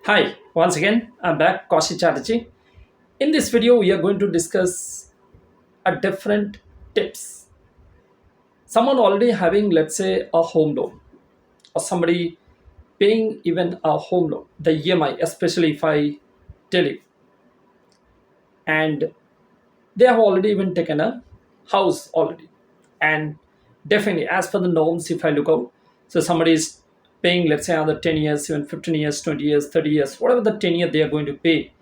Hi, once again, I'm back, Kaushi Chatterjee. In this video, we are going to discuss a different tips. Someone already having, let's say, a home loan, or somebody paying even a home loan, the EMI, especially if I tell you, and they have already even taken a house already. And definitely, as per the norms, if I look out, so somebody is paying, let's say, another 10 years, even 15 years, 20 years, 30 years, whatever the tenure they are going to pay,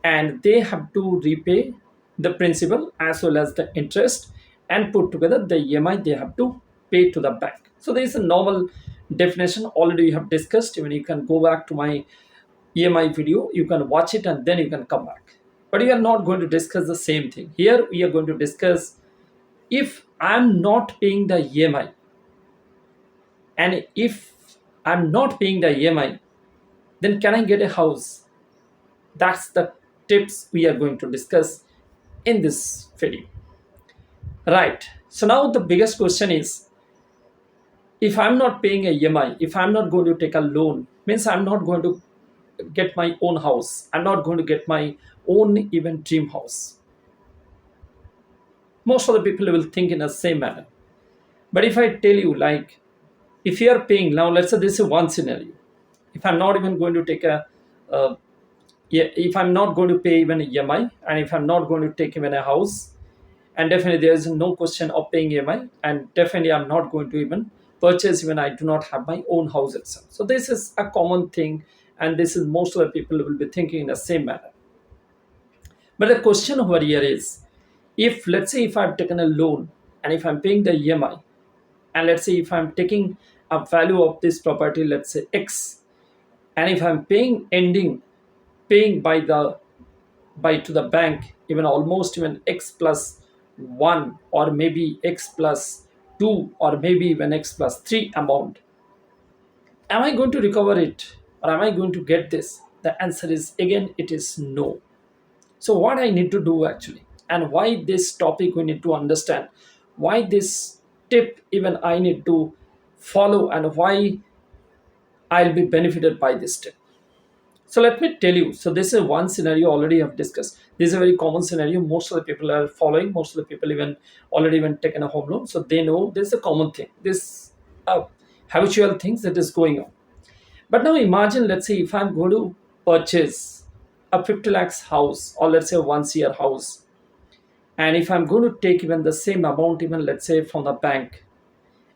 and they have to repay the principal as well as the interest and put together the EMI they have to pay to the bank. So there is a normal definition already we have discussed. Even you can go back to my EMI video, you can watch it and then you can come back. But we are not going to discuss the same thing. Here we are going to discuss if I'm not paying the EMI, and if I'm not paying the EMI, then can I get a house? That's the tips we are going to discuss in this video. Right. So now the biggest question is, if I'm not paying a EMI, if I'm not going to take a loan, means I'm not going to get my own house. I'm not going to get my own even dream house. Most of the people will think in the same manner. But if I tell you, like, if you are paying now, let's say this is one scenario. If I'm not even going to take a yeah, if I'm not going to pay even a EMI, and if I'm not going to take even a house, and definitely there is no question of paying EMI, and definitely I'm not going to even purchase even I do not have my own house itself. So this is a common thing, and this is most of the people will be thinking in the same manner. But the question over here is, if let's say if I've taken a loan and if I'm paying the EMI, and let's say if I'm taking a value of this property, let's say X, and if I'm paying ending paying by to the bank even almost even X plus 1 or maybe X plus 2 or maybe even X plus 3 amount, am I going to recover it or am I going to get this? The answer is again it is no. So what I need to do actually, and why this topic we need to understand, why this tip even I need to follow, and why I'll be benefited by this tip. So let me tell you. So this is one scenario already I've discussed. This is a very common scenario. Most of the people are following. Most of the people even already even taken a home loan. So they know this is a common thing. This uh, habitual things that is going on. But now imagine, let's say if I'm going to purchase a 50 lakhs house, or let's say one year house, and if I'm going to take even the same amount, even let's say from the bank,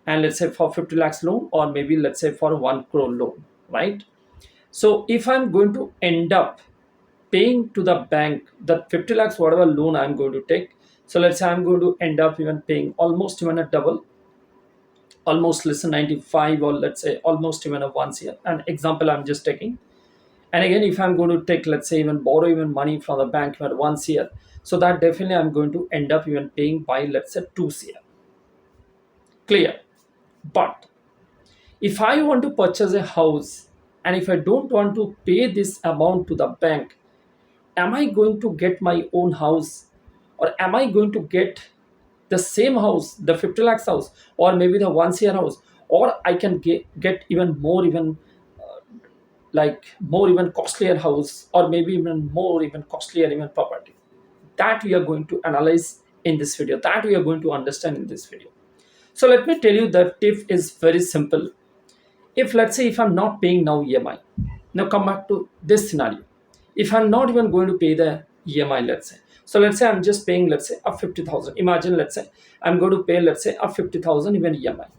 and let's say for 50 lakhs loan, or maybe let's say for 1 crore loan, right? So if I'm going to end up paying to the bank that 50 lakhs, whatever loan I'm going to take, so let's say I'm going to end up even paying almost even a double, almost less than 95, or let's say almost even a once year. An example I'm just taking. And again, if I'm going to take, let's say, even borrow even money from the bank for once year, so that definitely I'm going to end up even paying by, let's say, 2 year. Clear. But if I want to purchase a house, and if I don't want to pay this amount to the bank, am I going to get my own house, or am I going to get the same house, the 50 lakhs house, or maybe the once year house, or I can get even more, even like more even costlier house, or maybe even more even costlier even property? That we are going to analyze in this video, that we are going to understand in this video. So let me tell you, the tip is very simple. If let's say if I'm not paying now EMI, now come back to this scenario. If I'm not even going to pay the EMI, let's say, so let's say I'm just paying, let's say, a 50,000. Imagine, let's say I'm going to pay, let's say, a 50,000 even EMI,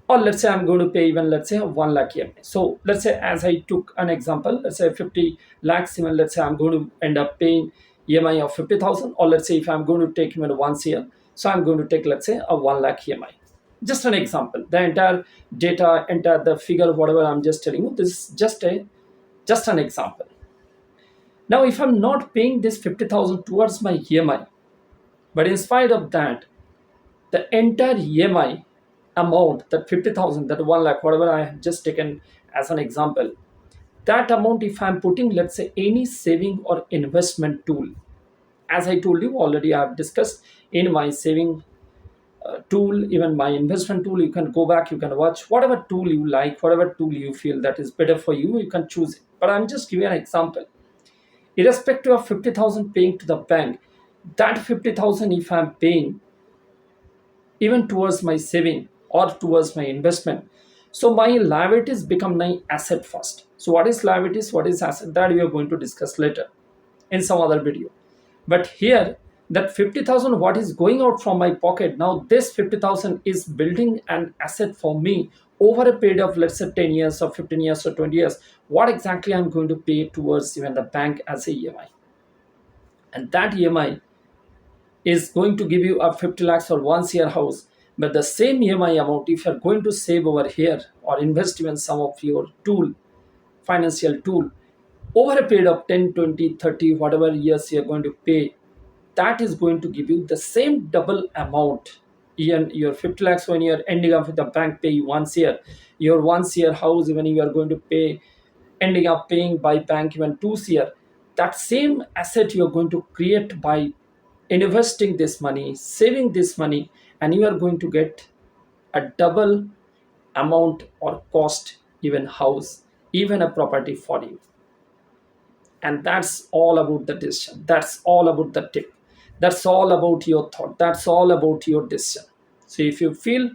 or let's say I'm going to pay even, let's say, a 1 lakh EMI. So let's say, as I took an example, let's say 50 lakhs, even let's say I'm going to end up paying EMI of 50,000, or let's say if I'm going to take even once year, so I'm going to take, let's say, a 1 lakh EMI. Just an example. The entire data, entire the figure, whatever I'm just telling you, this is just an example. Now, if I'm not paying this 50,000 towards my EMI, but in spite of that, the entire EMI amount, that 50,000, that 1 lakh, whatever I have just taken as an example, that amount, if I'm putting, let's say, any saving or investment tool, as I told you already, I have discussed in my saving tool, even my investment tool, you can go back, you can watch whatever tool you like, whatever tool you feel that is better for you, you can choose it. But I'm just giving an example. Irrespective of 50,000 paying to the bank, that 50,000 if I'm paying even towards my saving or towards my investment, so my liabilities become my asset first. So what is liabilities, what is asset, that we are going to discuss later in some other video. But here, that 50,000 what is going out from my pocket, now this 50,000 is building an asset for me over a period of, let's say, 10 years or 15 years or 20 years. What exactly I'm going to pay towards even the bank as a EMI, and that EMI is going to give you a 50 lakhs or 1 year house. But the same EMI amount, if you're going to save over here or invest even some of your tool, financial tool, over a period of 10, 20, 30, whatever years you're going to pay, that is going to give you the same double amount. Even your 50 lakhs when you're ending up with the bank pay you 1 year, your 1 year house, even you are going to pay, ending up paying by bank even 2 year, that same asset you're going to create by investing this money, saving this money, and you are going to get a double amount or cost, even house, even a property for you. And that's all about the decision, that's all about the tip, that's all about your thought, that's all about your decision. So if you feel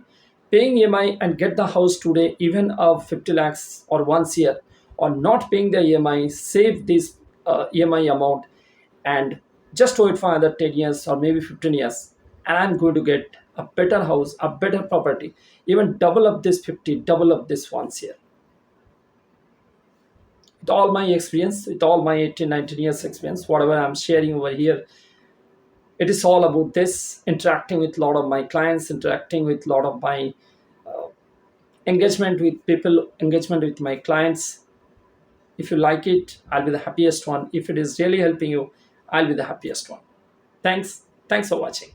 paying EMI and get the house today, even of 50 lakhs or 1 year, or not paying the EMI, save this EMI amount and just wait for another 10 years or maybe 15 years, and I'm going to get a better house, a better property, even double up this 50, double up this 1 year. With all my experience, with all my 18, 19 years experience, whatever I'm sharing over here, it is all about this, interacting with a lot of my clients, interacting with a lot of my engagement with people, engagement with my clients. If you like it, I'll be the happiest one. If it is really helping you, I'll be the happiest one. Thanks for watching.